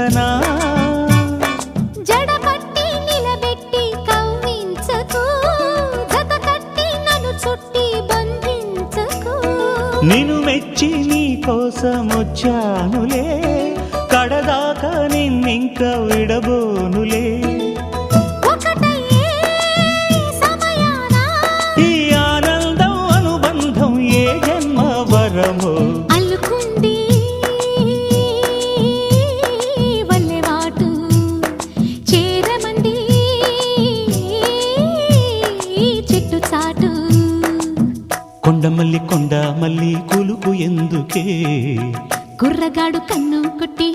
ఉండనా జడపట్టి నిలబెట్టి కవ్వించకు జత కట్టి నన్ను చుట్టి బంధించకు నిన్ను మెచ్చి నీ కోసం వచ్చానులే కడదాకా నిన్నింక విడబోనులే ఒకటయ్యే సమయాన ఈ ఆనందం అనుబంధం ఏ జన్మ వరమో అల్లుకుంది వల్లెవాటు చేరమంది చెట్టు చాటు కొండ మల్లి కులుకు ఎందుకే కుర్రగాడు కన్ను కొట్టి